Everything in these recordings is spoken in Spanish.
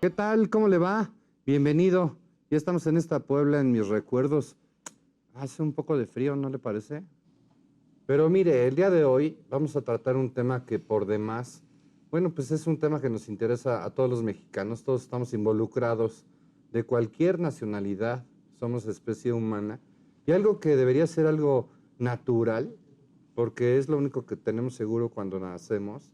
¿Qué tal? ¿Cómo le va? Bienvenido. Ya estamos en esta Puebla, en mis recuerdos. Hace un poco de frío, ¿no le parece? Pero mire, el día de hoy vamos a tratar un tema que por demás, bueno, pues es un tema que nos interesa a todos los mexicanos. Todos estamos involucrados de cualquier nacionalidad. Somos especie humana. Y algo que debería ser algo natural, porque es lo único que tenemos seguro cuando nacemos.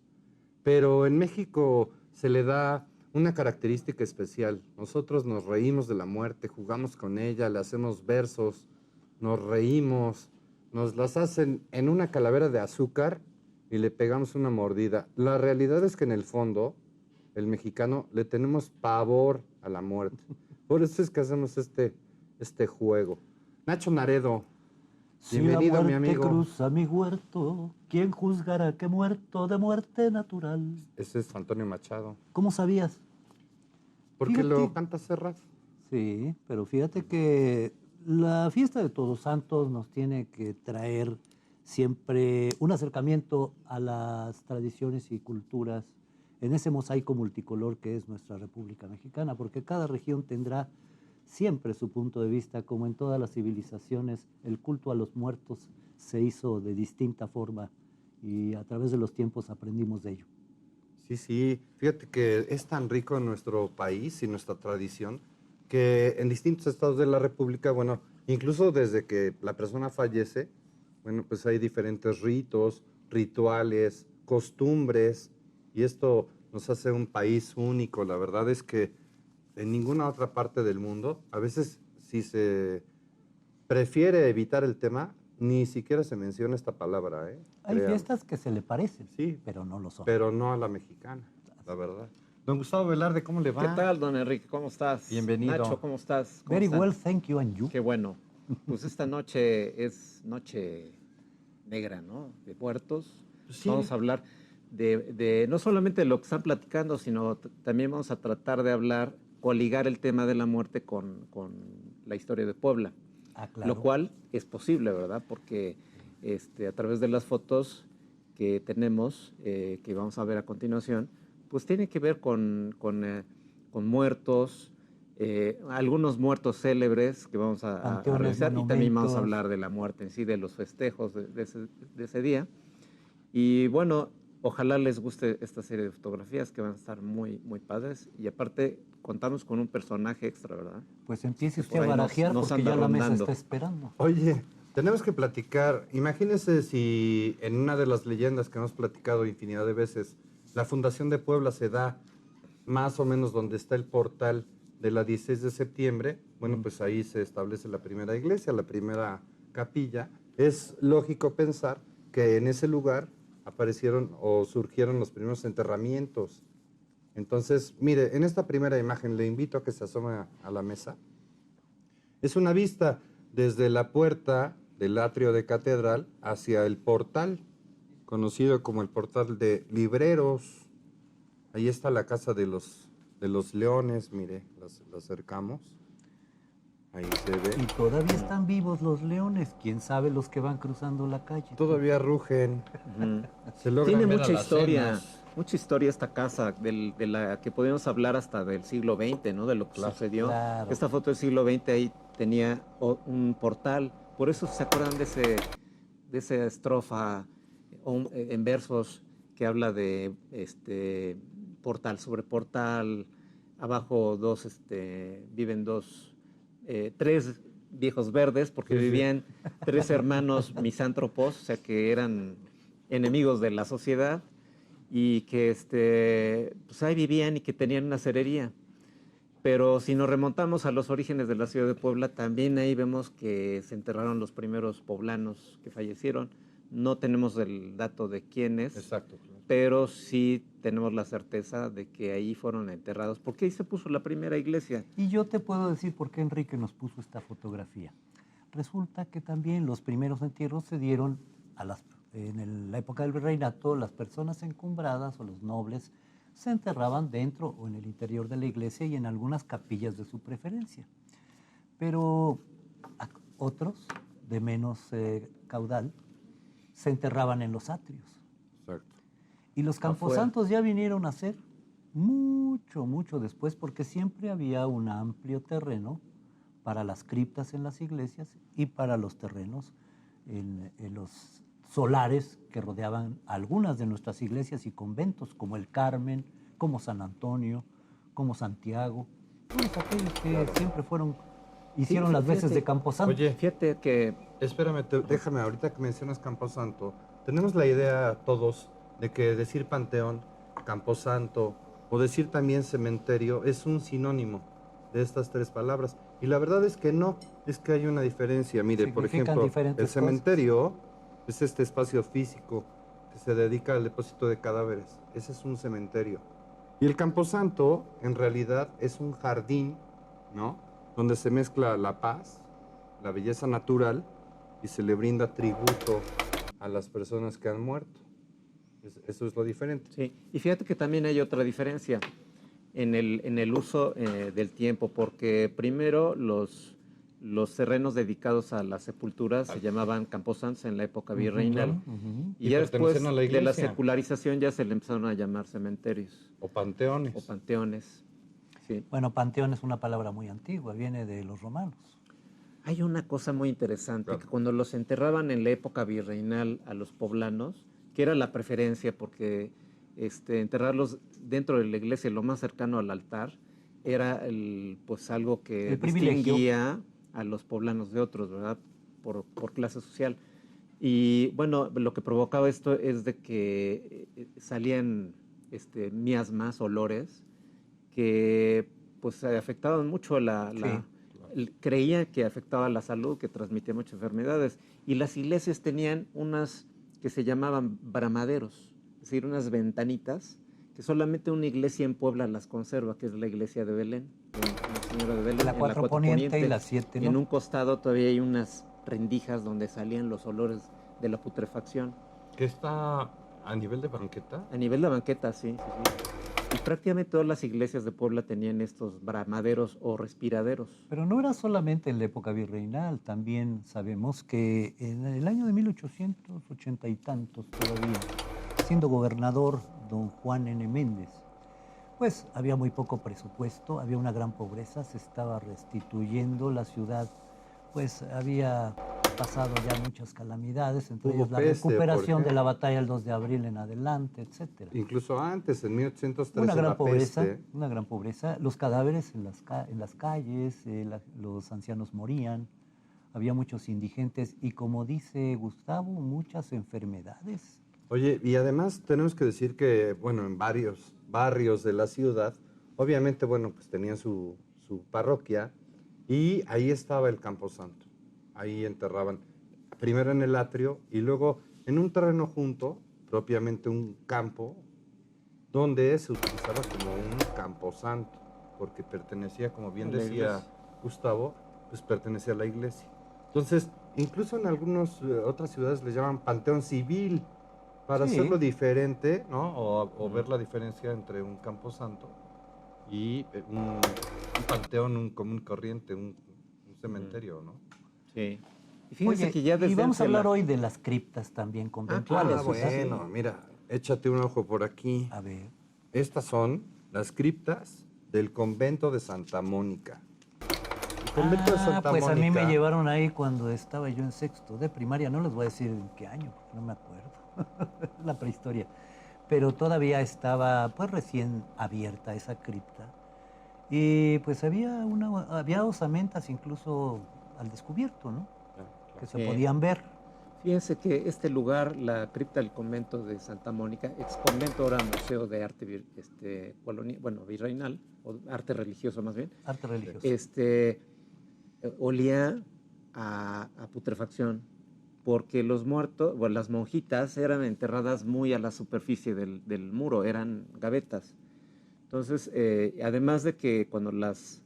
Pero en México se le da una característica especial. Nosotros nos reímos de la muerte, jugamos con ella, le hacemos versos, nos reímos, nos las hacen en una calavera de azúcar y le pegamos una mordida. La realidad es que en el fondo, el mexicano le tenemos pavor a la muerte. Por eso es que hacemos este juego. Nacho Naredo, bienvenido, si la mi muerte amigo. cruza mi huerto, ¿quién juzgará que muerto de muerte natural? Ese es Antonio Machado. ¿Cómo sabías? ¿Por qué Fíjate. lo canta Serrat? Sí, pero fíjate que la fiesta de Todos Santos nos tiene que traer siempre un acercamiento a las tradiciones y culturas en ese mosaico multicolor que es nuestra República Mexicana, porque cada región tendrá siempre su punto de vista, como en todas las civilizaciones, el culto a los muertos se hizo de distinta forma y a través de los tiempos aprendimos de ello. Sí, sí. Fíjate que es tan rico nuestro país y nuestra tradición que en distintos estados de la República, bueno, incluso desde que la persona fallece, bueno, pues hay diferentes ritos, rituales, costumbres, y esto nos hace un país único. La verdad es que en ninguna otra parte del mundo, a veces si se prefiere evitar el tema, ni siquiera se menciona esta palabra, ¿eh? Hay fiestas que se le parecen, sí, pero no lo son. Pero no a la mexicana, la verdad. Don Gustavo Velarde, ¿cómo le va? ¿Qué tal, don Enrique? ¿Cómo estás? Bienvenido. Nacho, ¿cómo estás? ¿Cómo Very están? well, thank you, and you. Qué bueno. Pues esta noche es noche negra, ¿no? De muertos. Sí. Vamos a hablar de no solamente de lo que están platicando, sino también vamos a tratar de hablar, coligar el tema de la muerte con la historia de Puebla. Ah, claro. Lo cual es posible, ¿verdad? Porque a través de las fotos que tenemos, que vamos a ver a continuación, pues tiene que ver con muertos, algunos muertos célebres que vamos a revisar, y también vamos a hablar de la muerte en sí, de los festejos de ese día. Y bueno, ojalá les guste esta serie de fotografías que van a estar muy, muy padres, y aparte contamos con un personaje extra, ¿verdad? Pues empiece usted Por a ahí barajear nos porque anda ya la mesa rondando. está esperando. Oye, tenemos que platicar. Imagínense si en una de las leyendas que hemos platicado infinidad de veces, la fundación de Puebla se da más o menos donde está el portal de la 16 de septiembre. Bueno, pues ahí se establece la primera iglesia, la primera capilla. Es lógico pensar que en ese lugar aparecieron o surgieron los primeros enterramientos. Entonces, mire, en esta primera imagen le invito a que se asome a la mesa. Es una vista desde la puerta del atrio de catedral hacia el portal, conocido como el portal de Libreros. Ahí está la casa de los leones, mire, la acercamos. Ahí se ve. Y todavía están vivos los leones. ¿Quién sabe los que van cruzando la calle? Todavía rugen. Se logran Tiene ver mucha a las historia, cenas. mucha historia esta casa, de la que podemos hablar hasta del siglo XX, ¿no? De lo que sucedió. Claro. Esta foto del siglo XX ahí tenía un portal. Por eso se acuerdan de esa estrofa en versos que habla de portal sobre portal. Abajo viven tres viejos verdes, porque vivían tres hermanos misántropos, o sea que eran enemigos de la sociedad, y que pues ahí vivían y que tenían una cerería. Pero si nos remontamos a los orígenes de la ciudad de Puebla, también ahí vemos que se enterraron los primeros poblanos que fallecieron. No tenemos el dato de quiénes, Exacto. pero sí tenemos la certeza de que ahí fueron enterrados, porque ahí se puso la primera iglesia. Y yo te puedo decir por qué Enrique nos puso esta fotografía. Resulta que también los primeros entierros se dieron a las la época del virreinato, las personas encumbradas o los nobles se enterraban dentro o en el interior de la iglesia y en algunas capillas de su preferencia. Pero otros, de menos caudal, se enterraban en los atrios. Exacto. Y los camposantos ya vinieron a ser mucho, mucho después, porque siempre había un amplio terreno para las criptas en las iglesias y para los terrenos en los solares que rodeaban algunas de nuestras iglesias y conventos, como el Carmen, como San Antonio, como Santiago, todos aquellos que siempre hicieron las veces de camposanto. Oye, Fíjate que espérame, déjame, ahorita que mencionas Camposanto, tenemos la idea todos de que decir panteón, Camposanto o decir también cementerio es un sinónimo de estas tres palabras. Y la verdad es que no, es que hay una diferencia. Mire, por Significan ejemplo, diferentes el cementerio es este espacio físico que se dedica al depósito de cadáveres. Ese es un cementerio. Y el Camposanto, en realidad, es un jardín, ¿no? Donde se mezcla la paz, la belleza natural y se le brinda tributo a las personas que han muerto. Eso es lo diferente. sí, y fíjate que también hay otra diferencia en el uso del tiempo, porque primero los terrenos dedicados a las sepulturas se llamaban camposantos en la época virreinal. Y ya después pertenecían a la de la iglesia. secularización ya se le empezaron a llamar cementerios O panteones. o panteones. Sí. Bueno, panteón es una palabra muy antigua, viene de los romanos. Hay una cosa muy interesante, Claro. que cuando los enterraban en la época virreinal a los poblanos, que era la preferencia, porque enterrarlos dentro de la iglesia, lo más cercano al altar, era pues algo que El privilegio. distinguía a los poblanos de otros, ¿verdad? Por clase social. Y bueno, lo que provocaba esto es de que salían miasmas, olores, que pues afectaban mucho creían que afectaba la salud, que transmitía muchas enfermedades. Y las iglesias tenían unas que se llamaban bramaderos, es decir, unas ventanitas que solamente una iglesia en Puebla las conserva, que es la iglesia de Belén, la Señora de Belén. La en 4 Poniente y la 7, Y ¿no? en un costado todavía hay unas rendijas donde salían los olores de la putrefacción. ¿Que está a nivel de banqueta? A nivel de banqueta, sí, sí, sí. Y prácticamente todas las iglesias de Puebla tenían estos bramaderos o respiraderos. Pero no era solamente en la época virreinal, también sabemos que en el año de 1880 y tantos todavía, siendo gobernador don Juan N. Méndez, pues había muy poco presupuesto, había una gran pobreza, se estaba restituyendo la ciudad, pues había pasado ya muchas calamidades, entre Hubo ellas la peste, por recuperación de la ejemplo. batalla del 2 de abril en adelante, etcétera. Incluso antes, en 1813, Una gran la pobreza, peste. una gran pobreza. Los cadáveres en las calles, los ancianos morían, había muchos indigentes y, como dice Gustavo, muchas enfermedades. Oye, y además tenemos que decir que, bueno, en varios barrios de la ciudad, obviamente, bueno, pues tenían su parroquia y ahí estaba el Camposanto. Ahí enterraban, primero en el atrio y luego en un terreno junto, propiamente un campo, donde se utilizaba como un camposanto, porque pertenecía, como bien A la decía iglesia. Gustavo, pues pertenecía a la iglesia. Entonces, incluso en algunas otras ciudades le llaman panteón civil, para Sí. hacerlo diferente, ¿no? O ver la diferencia entre un camposanto y un panteón, un común corriente, un cementerio, ¿no? Sí. Y fíjense Oye, que ya desde y vamos a antes hablar hoy de las criptas también conventuales. claro, ¿verdad? bueno, mira, échate un ojo por aquí. A ver. Estas son las criptas del convento de Santa Mónica. El convento de Santa Pues a mí me Mónica- llevaron ahí cuando estaba yo en sexto de primaria, no les voy a decir en qué año, porque no me acuerdo, la prehistoria, pero todavía estaba pues recién abierta esa cripta y pues había osamentas incluso al descubierto, ¿no? Que se Sí. podían ver. Fíjense que este lugar, la cripta del convento de Santa Mónica, ex convento, ahora museo de arte virreinal, o arte religioso más bien, Arte religioso. olía a putrefacción, porque los muertos, bueno, las monjitas eran enterradas muy a la superficie del muro, eran gavetas. Entonces, además de que cuando las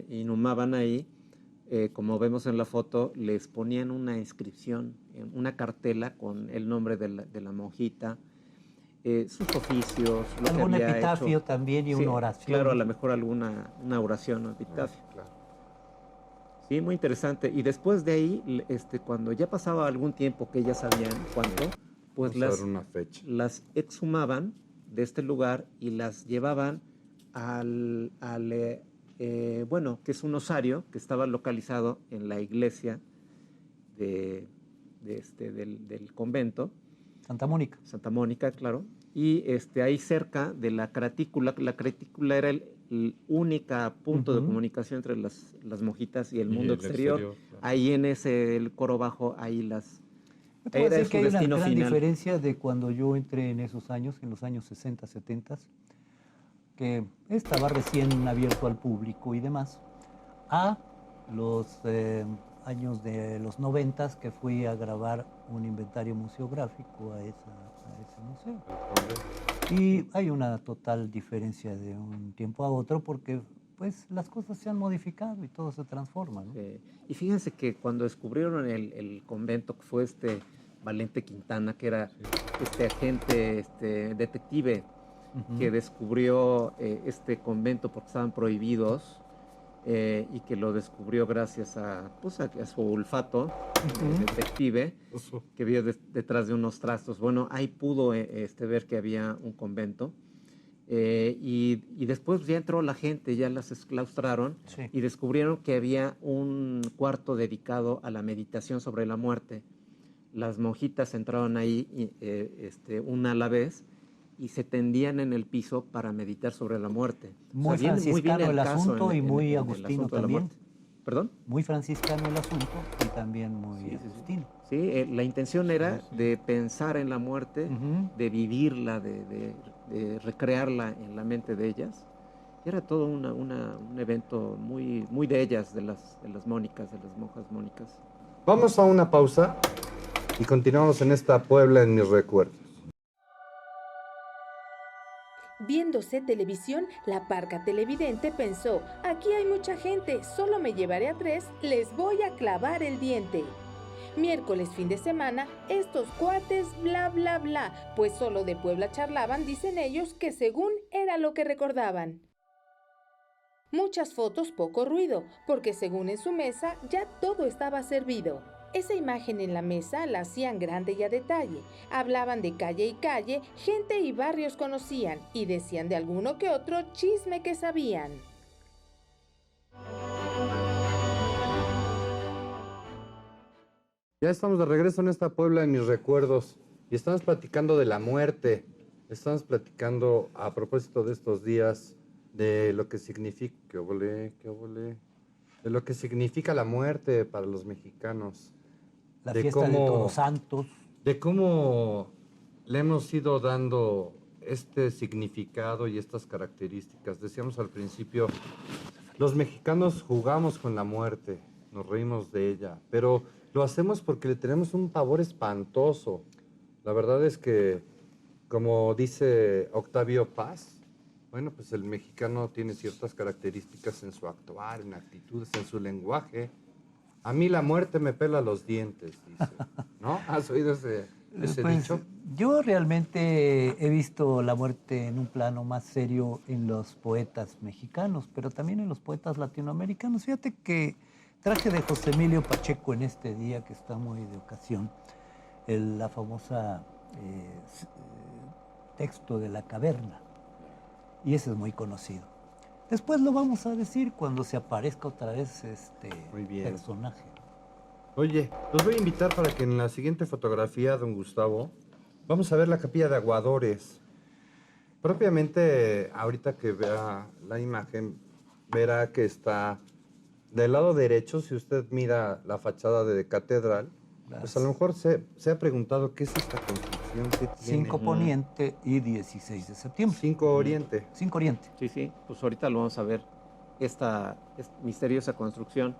inhumaban ahí, como vemos en la foto, les ponían una inscripción una cartela con el nombre de la monjita, sus oficios, lo que Algún había epitafio hecho. también y Sí, una oración. claro, a lo mejor una oración o epitafio. Claro. Sí, muy interesante. Y después de ahí, cuando ya pasaba algún tiempo que ya sabían cuánto, pues Vamos a ver una fecha. las exhumaban de este lugar y las llevaban bueno, que es un osario que estaba localizado en la iglesia del convento. Santa Mónica. Santa Mónica, claro. Y ahí cerca de la cratícula era el único punto de comunicación entre las monjitas y el mundo exterior. Claro. Ahí en el coro bajo, ahí Yo te voy a era decir su que hay una destino gran final. diferencia de cuando yo entré en esos años, en los años 60, 70, que estaba recién abierto al público y demás, a los años de los 90 que fui a grabar un inventario museográfico a ese museo. Y hay una total diferencia de un tiempo a otro porque pues las cosas se han modificado y todo se transforma, ¿no? Y fíjense que cuando descubrieron el convento, que fue Valente Quintana, que era este agente, detective, que descubrió este convento porque estaban prohibidos, y que lo descubrió gracias a su olfato, detective, que vio detrás de unos trastos. Bueno, ahí pudo ver que había un convento. Y después ya entró la gente, ya las exclaustraron, Sí. y descubrieron que había un cuarto dedicado a la meditación sobre la muerte. Las monjitas entraban ahí, una a la vez, y se tendían en el piso para meditar sobre la muerte. Muy viene franciscano bien el caso asunto y muy el agustino asunto de la también. muerte. ¿Perdón? Muy franciscano el asunto y también muy Sí. agustino. Sí, la intención era de pensar en la muerte, de vivirla, de recrearla en la mente de ellas. Y era todo un evento muy, muy de ellas, de las mónicas, de las monjas mónicas. Vamos a una pausa y continuamos en esta Puebla en mis recuerdos. Viéndose televisión, la parca televidente pensó, aquí hay mucha gente, solo me llevaré a 3, les voy a clavar el diente. Miércoles, fin de semana, estos cuates, bla, bla, bla, pues solo de Puebla charlaban, dicen ellos, que según era lo que recordaban. Muchas fotos, poco ruido, porque según en su mesa ya todo estaba servido. Esa imagen en la mesa la hacían grande y a detalle. Hablaban de calle y calle, gente y barrios conocían, y decían de alguno que otro chisme que sabían. Ya estamos de regreso en esta Puebla en mis recuerdos y estamos platicando de la muerte. Estamos platicando a propósito de estos días de lo que significa, de lo que significa la muerte para los mexicanos. La fiesta de Todos Santos. De cómo le hemos ido dando este significado y estas características. Decíamos al principio, los mexicanos jugamos con la muerte, nos reímos de ella, pero lo hacemos porque le tenemos un pavor espantoso. La verdad es que, como dice Octavio Paz, bueno, pues el mexicano tiene ciertas características en su actuar, en actitudes, en su lenguaje. A mí la muerte me pela los dientes, dice. ¿No? ¿Has oído ese Pues, dicho? yo realmente he visto la muerte en un plano más serio en los poetas mexicanos, pero también en los poetas latinoamericanos. Fíjate que traje de José Emilio Pacheco en este día, que está muy de ocasión, la famosa texto de La Caverna. Y ese es muy conocido. Después lo vamos a decir cuando se aparezca otra vez este Muy bien. personaje. Oye, los voy a invitar para que en la siguiente fotografía, don Gustavo, vamos a ver la capilla de Aguadores. Propiamente, ahorita que vea la imagen, verá que está del lado derecho, si usted mira la fachada de catedral, pues a lo mejor se ha preguntado qué es esta construcción que tiene. 5 Poniente y 16 de septiembre. 5 Oriente. 5 Oriente. Sí, pues ahorita lo vamos a ver, esta misteriosa construcción.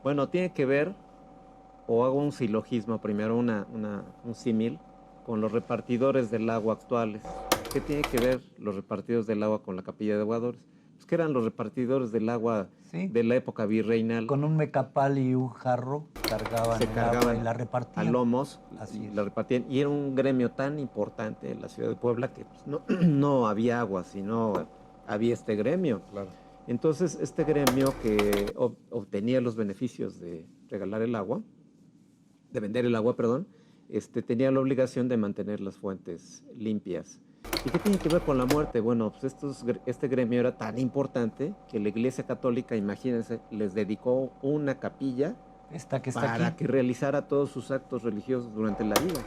Bueno, tiene que ver, o hago un silogismo primero, un símil, con los repartidores del agua actuales. ¿Qué tiene que ver los repartidores del agua con la capilla de Aguadores? pues, que eran los repartidores del agua Sí. de la época virreinal. Con un mecapal y un jarro cargaban Se el agua cargaban y la a repartían. lomos Así y es. la repartían. Y era un gremio tan importante en la ciudad de Puebla que pues, no, no había agua, sino había este gremio. Claro. Entonces, este gremio que obtenía los beneficios de regalar el agua, de vender el agua, perdón, tenía la obligación de mantener las fuentes limpias. ¿Y qué tiene que ver con la muerte? Bueno, pues este gremio era tan importante que la Iglesia Católica, imagínense, les dedicó una capilla Esta que está para aquí. que realizara todos sus actos religiosos durante la vida,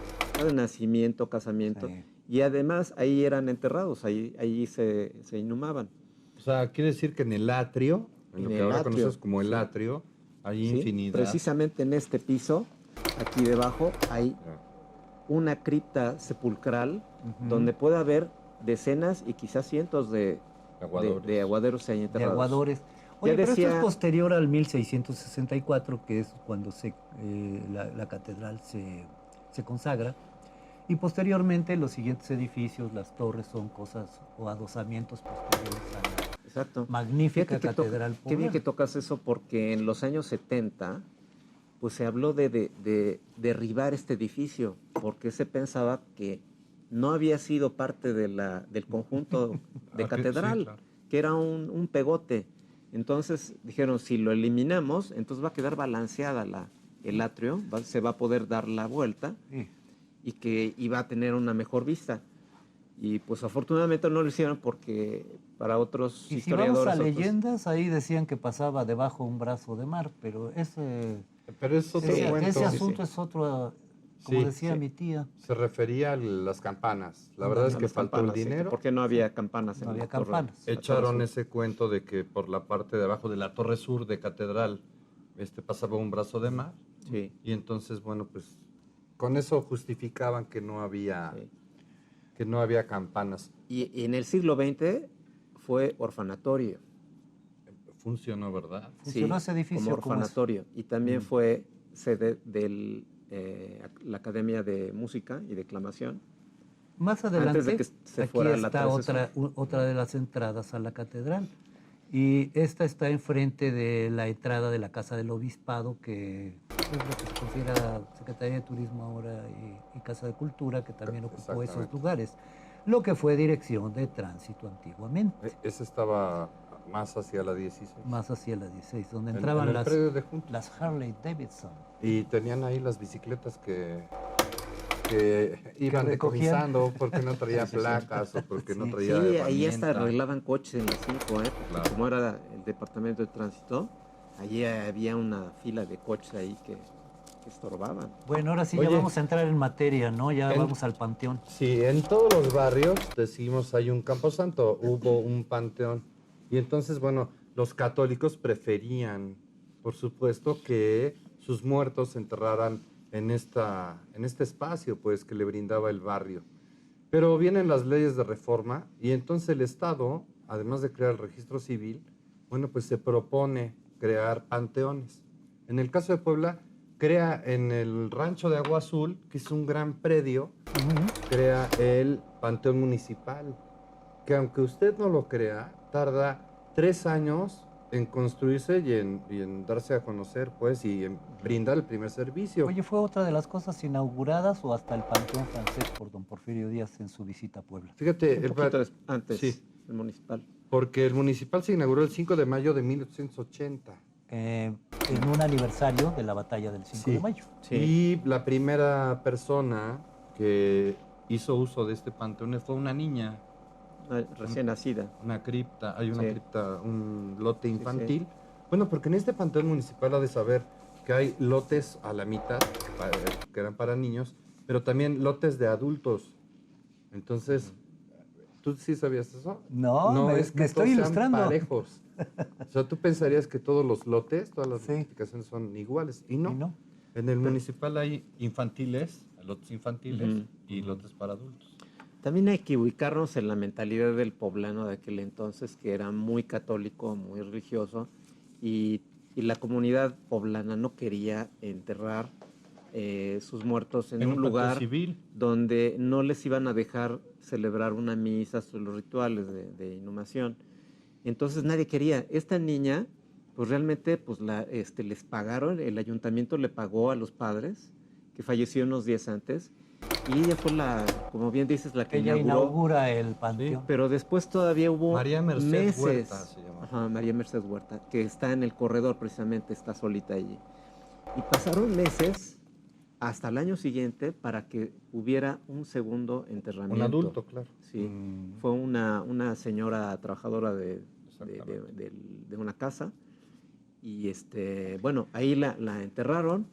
de nacimiento, casamiento, Sí. y además ahí eran enterrados, ahí se inhumaban. O sea, quiere decir que en el atrio, en lo En que el ahora atrio, conoces como el sí. atrio, hay ¿Sí? infinidad. Precisamente en este piso, aquí debajo, hay Ya. una cripta sepulcral Ujú. donde puede haber decenas y quizás cientos de aguaderos ahí De enterrados. aguadores. Oye, Ya pero esto es decía- posterior al 1664, que es cuando la catedral se consagra. Y posteriormente los siguientes edificios, las torres, son cosas o adosamientos posteriores a la Exacto. magnífica Fíjate que catedral qué bien que poblana. tocas eso porque en los años 70 pues se habló de derribar este edificio porque se pensaba que no había sido parte del conjunto de Ah, catedral, sí, claro. que era un pegote. Entonces dijeron, si lo eliminamos, entonces va a quedar balanceada el atrio, se va a poder dar la vuelta Sí. y que iba a tener una mejor vista. Y pues afortunadamente no lo hicieron porque para otros Y si vamos historiadores... a otros- leyendas, ahí decían que pasaba debajo un brazo de mar, pero Pero es otro Sí, cuento. ese sí, asunto sí. es otro, como Sí, decía sí. mi tía. Se refería a las campanas. La verdad es a que las faltó campanas, el sí, dinero. porque no había campanas No en había la torre. campanas. la torre Echaron sur. ese cuento de que por la parte de abajo de la torre sur de catedral pasaba un brazo de mar. Sí, Y entonces, bueno, pues con eso justificaban que no había, sí. que no había campanas. Y en el siglo XX fue orfanatorio. Funcionó, ¿verdad? Funcionó Sí, ese edificio como como es. orfanatorio. Y también Mm. fue sede de la Academia de Música y Declamación. Más adelante, Antes de que se aquí fuera la está transición. otra de las entradas a la catedral. Y esta está enfrente de la entrada de la Casa del Obispado, que es lo que se considera Secretaría de Turismo ahora y Casa de Cultura, que también ocupó esos Exactamente. lugares. Lo que fue Dirección de Tránsito antiguamente, Ese estaba más hacia la 16. más hacia la 16, donde En entraban el predio de juntas. las Harley Davidson. Y tenían ahí las bicicletas que iban recogían. decomisando porque no traía placas o porque no Sí. traía Sí, ahí hasta herramienta. arreglaban coches en las 5, porque Claro. como era el departamento de tránsito, allí había una fila de coches ahí que estorbaban. Bueno, ahora sí Oye, ya vamos a entrar en materia, ¿no? Ya en- vamos al panteón. Sí, en todos los barrios decimos hay un camposanto, hubo un panteón. Y entonces, bueno, los católicos preferían, por supuesto, que sus muertos se enterraran en este espacio, pues, que le brindaba el barrio. Pero vienen las leyes de reforma y entonces el Estado, además de crear el registro civil, bueno, pues se propone crear panteones. En el caso de Puebla, crea en el rancho de Agua Azul, que es un gran predio, crea el Panteón Municipal, que aunque usted no lo crea, tarda 3 años en construirse y en darse a conocer, pues, y en brindar el primer servicio. Oye, ¿fue otra de las cosas inauguradas o hasta el panteón francés por don Porfirio Díaz en su visita a Puebla? Fíjate, Un poquito antes, sí. el municipal. porque el municipal se inauguró el 5 de mayo de 1880. En un aniversario de la batalla del 5 Sí. de mayo. Sí. Y la primera persona que hizo uso de este panteón fue una niña, Recién nacida. una cripta, hay una Sí. cripta, un lote Sí, infantil. Bueno, porque en este panteón municipal ha de saber que hay lotes a la mitad, que eran para niños, pero también lotes de adultos. Entonces, ¿tú sí sabías eso? No, me es que estoy todos sean ilustrando. parejos. O sea, tú pensarías que todos los lotes, todas las Sí. notificaciones son iguales, y no. Y no. En el municipal hay infantiles, lotes infantiles Ujú. y lotes para adultos. También hay que ubicarnos en la mentalidad del poblano de aquel entonces, que era muy católico, muy religioso, y la comunidad poblana no quería enterrar sus muertos en un panteón lugar civil. donde no les iban a dejar celebrar una misa sobre los rituales de inhumación. Entonces nadie quería. Esta niña, pues realmente pues les pagaron, el ayuntamiento le pagó a los padres, que falleció unos días antes, y ella fue como bien dices, la que Ella inauguró. inaugura el panteón. Pero después todavía hubo María Merced meses. Huerta se llama. Ajá, María Merced Huerta, que está en el corredor precisamente, está solita allí. Y pasaron meses hasta el año siguiente para que hubiera un segundo enterramiento. Un adulto, claro. Sí, fue una señora trabajadora de una casa. Y bueno, ahí la enterraron.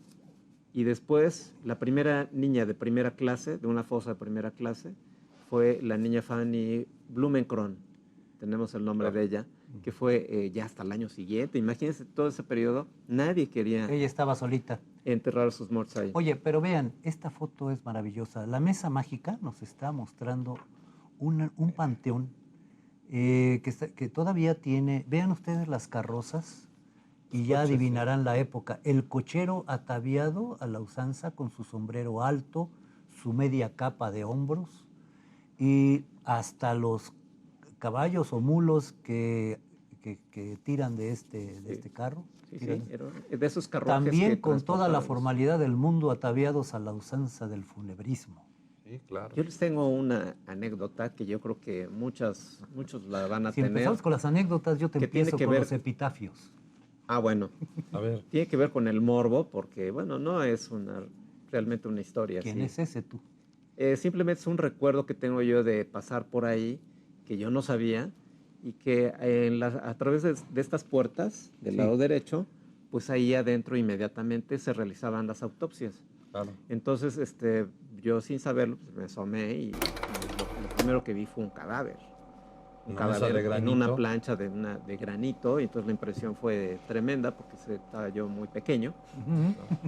Y después, la primera niña de primera clase, de una fosa de primera clase, fue la niña Fanny Blumenkron. Tenemos el nombre de ella, que fue ya hasta el año siguiente. Imagínense todo ese periodo, nadie quería Ella estaba solita. enterrar a sus muertos ahí. Oye, pero vean, esta foto es maravillosa. La mesa mágica nos está mostrando un panteón que todavía tiene, vean ustedes las carrozas y ya adivinarán la época. El cochero ataviado a la usanza con su sombrero alto, su media capa de hombros y hasta los caballos o mulos que tiran de este carro. Sí, tiran de esos carruajes también que con toda la transportaban. formalidad del mundo ataviados a la usanza del funebrismo. Sí, claro. Yo les tengo una anécdota que yo creo que muchos la van a Si tener. empezamos con las anécdotas, yo te que tiene empiezo que con ver- los epitafios. Ah, bueno. A ver. Tiene que ver con el morbo, porque, bueno, no es realmente una historia ¿Quién así. es ese tú? Simplemente es un recuerdo que tengo yo de pasar por ahí, que yo no sabía, y que a través de estas puertas del Sí. lado derecho, pues ahí adentro inmediatamente se realizaban las autopsias. Claro. Entonces, yo sin saberlo, pues, me asomé y lo primero que vi fue un cadáver. Un Una mesa cadáver de en granito. una plancha de granito, y entonces la impresión fue tremenda porque estaba yo muy pequeño.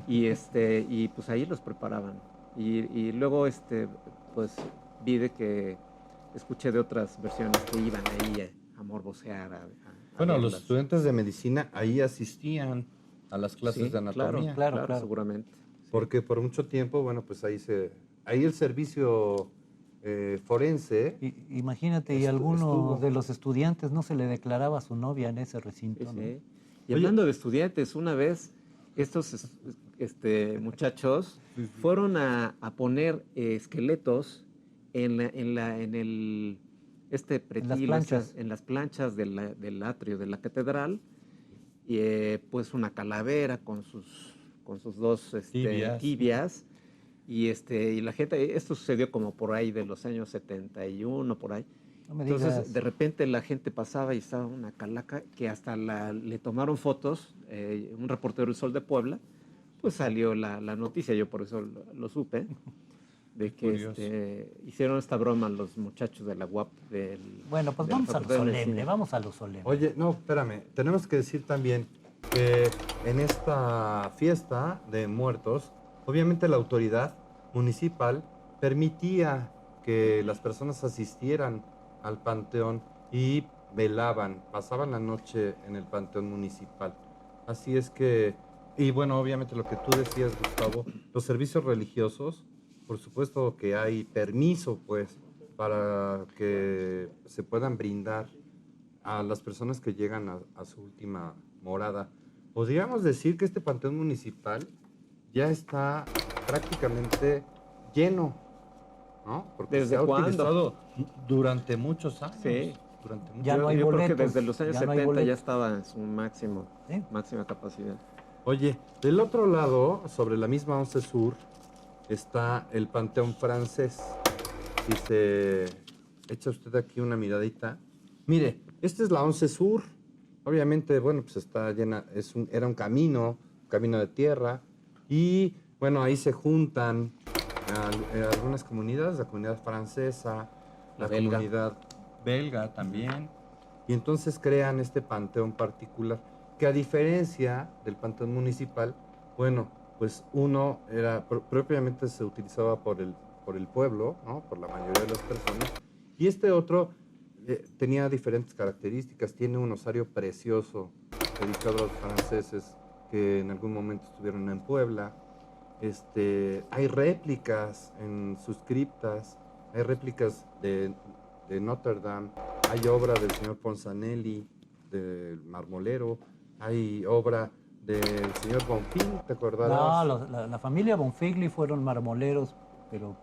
Y pues ahí los preparaban. Y luego, pues vi de que escuché de otras versiones que iban ahí a morbosear. Bueno, los verlas. estudiantes de medicina ahí asistían a las clases Sí, de anatomía. Claro. seguramente. Porque por mucho tiempo, bueno, pues ahí el servicio forense. Imagínate, y Estu- alguno estuvo. de los estudiantes no se le declaraba a su novia en ese Sí, recinto, ¿no? sí. Y hablando de estudiantes, una vez estos muchachos fueron a poner esqueletos en el pretil, planchas. en las planchas del atrio de la catedral, y pues una calavera con sus dos tibias. Y la gente, esto sucedió como por ahí de los años 71, por ahí. No me Entonces, digas. de repente la gente pasaba y estaba una calaca que hasta le tomaron fotos, un reportero del Sol de Puebla, pues salió la noticia, yo por eso lo supe, de que Curioso. hicieron esta broma los muchachos de la UAP. Bueno, pues de la vamos a lo Facultad de solemne, Medicina. vamos a lo solemne. Oye, no, espérame. Tenemos que decir también que en esta fiesta de muertos, obviamente la autoridad municipal permitía que las personas asistieran al panteón y velaban, pasaban la noche en el panteón municipal. Así es que, y bueno, obviamente lo que tú decías, Gustavo, los servicios religiosos, por supuesto que hay permiso, pues, para que se puedan brindar a las personas que llegan a su última morada. Podríamos decir que este panteón municipal ya está prácticamente lleno, ¿no? Porque ¿Desde se ha cuándo? utilizado durante muchos años. Sí. Durante muchos Ya yo no hay yo creo que boletos, desde los años ya no hay 70 ya boletos. estaba en su ¿Sí? máxima capacidad. Oye, del otro lado, sobre la misma 11 Sur, está el Panteón Francés. Si se echa usted aquí una miradita. Mire, esta es la 11 Sur. Obviamente, bueno, pues está llena, era un camino de tierra. Y, bueno, ahí se juntan algunas comunidades, la comunidad francesa, la belga. comunidad belga también. Y entonces crean este panteón particular, que a diferencia del panteón municipal, bueno, pues uno propiamente se utilizaba por el pueblo, ¿no? Por la mayoría de las personas, y este otro tenía diferentes características. Tiene un osario precioso dedicado a los franceses que en algún momento estuvieron en Puebla. Hay réplicas en sus criptas, hay réplicas de Notre Dame, hay obra del señor Ponzanelli, del Marmolero, hay obra del señor Bonfil, ¿te No, acordarás? la familia Bonfigli fueron marmoleros,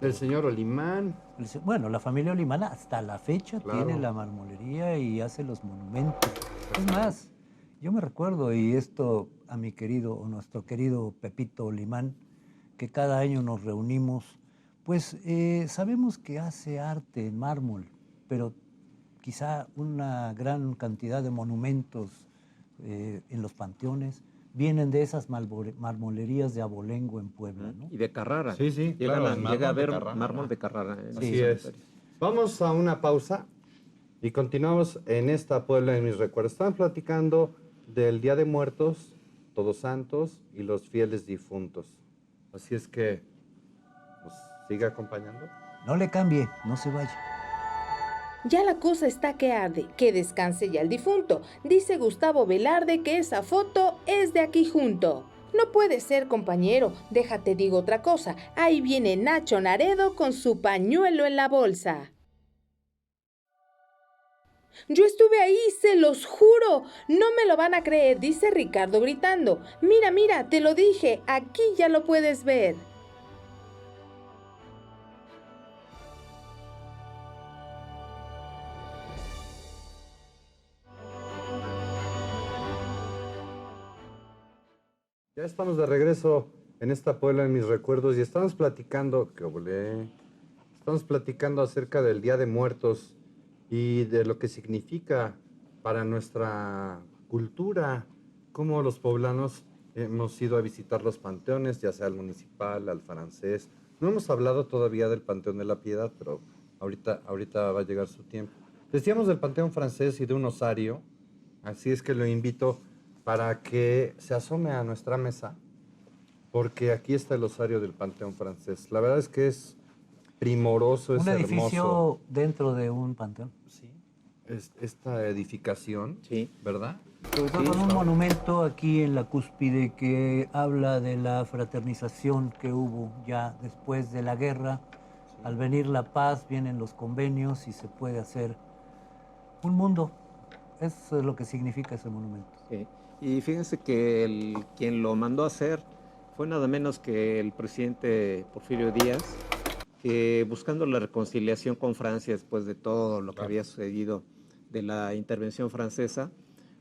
Del señor Olimán. bueno, la familia Olimana hasta la fecha Claro. tiene la marmolería y hace los monumentos. Es más, yo me recuerdo, y esto a mi querido, o nuestro querido Pepito Olimán, que cada año nos reunimos, pues sabemos que hace arte en mármol, pero quizá una gran cantidad de monumentos en los panteones vienen de esas marmolerías de Abolengo en Puebla, ¿no? Y de Carrara. Sí, sí, Llega, claro, el llega a mármol de haber Carrara. mármol de Carrara. En Así los es. cementerios. Vamos a una pausa y continuamos en esta Puebla de mis recuerdos. Estamos platicando del Día de Muertos, Todos Santos y los fieles difuntos. Así es que nos sigue acompañando. No le cambie, no se vaya. Ya la cosa está que arde, que descanse ya el difunto. Dice Gustavo Velarde que esa foto es de aquí junto. No puede ser, compañero, déjate digo otra cosa. Ahí viene Nacho Naredo con su pañuelo en la bolsa. Yo estuve ahí, se los juro. No me lo van a creer, dice Ricardo gritando. Mira, mira, te lo dije, aquí ya lo puedes ver. Ya estamos de regreso en esta Puebla en mis recuerdos y estamos platicando, estamos platicando acerca del Día de Muertos y de lo que significa para nuestra cultura, cómo los poblanos hemos ido a visitar los panteones, ya sea al municipal, al francés. No hemos hablado todavía del Panteón de la Piedad, pero ahorita va a llegar su tiempo. Decíamos del Panteón francés y de un osario, así es que lo invito para que se asome a nuestra mesa, porque aquí está el osario del Panteón francés. La verdad es que es primoroso, es Un hermoso. edificio dentro de un panteón. Sí. Esta edificación, Sí. ¿verdad? Sobre todo con un monumento aquí en la cúspide que habla de la fraternización que hubo ya después de la guerra. Al venir la paz, vienen los convenios y se puede hacer un mundo. Eso es lo que significa ese monumento. Sí. Y fíjense que quien lo mandó a hacer fue nada menos que el presidente Porfirio Díaz, que buscando la reconciliación con Francia después de todo lo que había sucedido de la intervención francesa,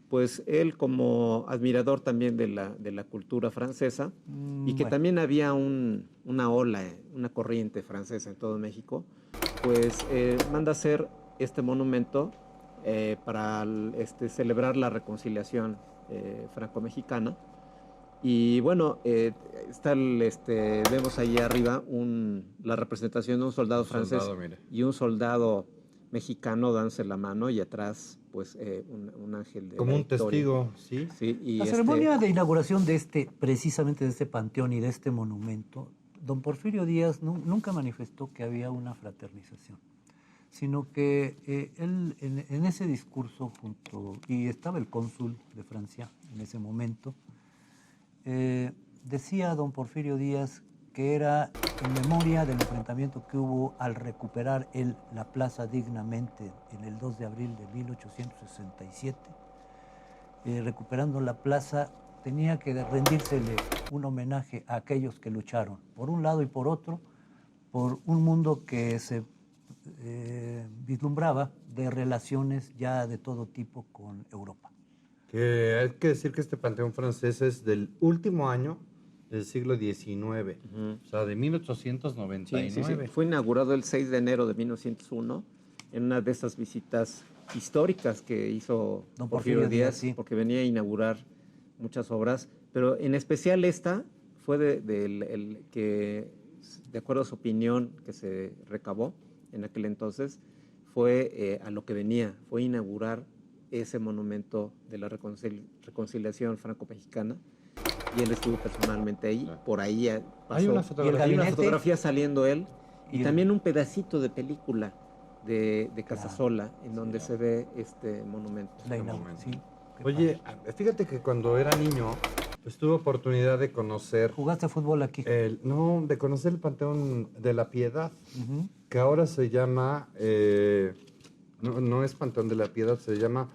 pues él como admirador también de la cultura francesa, y que Bueno. también había una ola, una corriente francesa en todo México, pues manda a hacer este monumento para celebrar la reconciliación franco-mexicana. Y bueno, vemos ahí arriba la representación de un soldado francés mire. y un soldado mexicano dándose la mano, y atrás pues un ángel de Como la un victoria. testigo, ¿sí? Sí, y La ceremonia de inauguración de precisamente de este panteón y de este monumento, don Porfirio Díaz nunca manifestó que había una fraternización, sino que él en ese discurso y estaba el cónsul de Francia en ese momento, decía don Porfirio Díaz que era en memoria del enfrentamiento que hubo al recuperar él la plaza dignamente en el 2 de abril de 1867. Recuperando la plaza, tenía que rendírsele un homenaje a aquellos que lucharon, por un lado y por otro, por un mundo que se vislumbraba de relaciones ya de todo tipo con Europa. Que hay que decir que este Panteón francés es del último año del siglo XIX, o sea, de 1899. Sí, sí, sí. Fue inaugurado el 6 de enero de 1901 en una de esas visitas históricas que hizo Don Porfirio Díaz, sí. porque venía a inaugurar muchas obras, pero en especial esta fue que, de acuerdo a su opinión que se recabó en aquel entonces, fue a lo que venía, fue inaugurar ese monumento de la reconciliación franco-mexicana, y él estuvo personalmente ahí, por ahí pasó. Hay una Hay una fotografía saliendo él, y también un pedacito de película de Casasola, en donde se ve este monumento. La inauguración. Sí, Oye, fíjate que cuando era niño, pues tuve oportunidad de conocer... ¿Jugaste fútbol aquí? de conocer el Panteón de la Piedad, Uh-huh. que ahora se llama... no es Panteón de la Piedad, se llama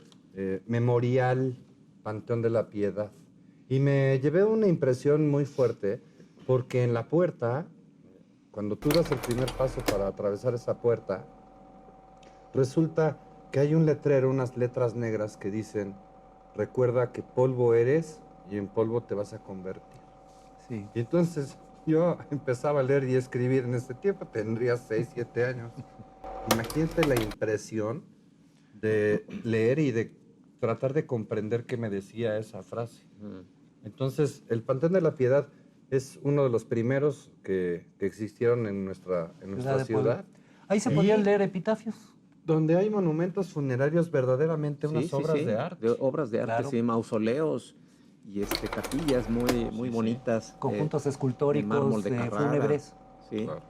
Memorial Panteón de la Piedad. Y me llevé una impresión muy fuerte porque en la puerta, cuando tú das el primer paso para atravesar esa puerta, resulta que hay un letrero, unas letras negras que dicen, recuerda que polvo eres y en polvo te vas a convertir. Sí. Y entonces yo empezaba a leer y escribir en ese tiempo, tendría 6, 7 años. Imagínate la impresión de leer y de tratar de comprender qué me decía esa frase. Entonces, el Panteón de la Piedad es uno de los primeros que existieron en nuestra de ciudad, Puebla. Ahí se Y- podían leer epitafios. donde hay monumentos funerarios verdaderamente unas obras de arte. Obras de arte, Claro. sí, mausoleos y capillas muy Sí. bonitas. Conjuntos en escultóricos mármol de Carrara. fúnebres. Sí. Claro.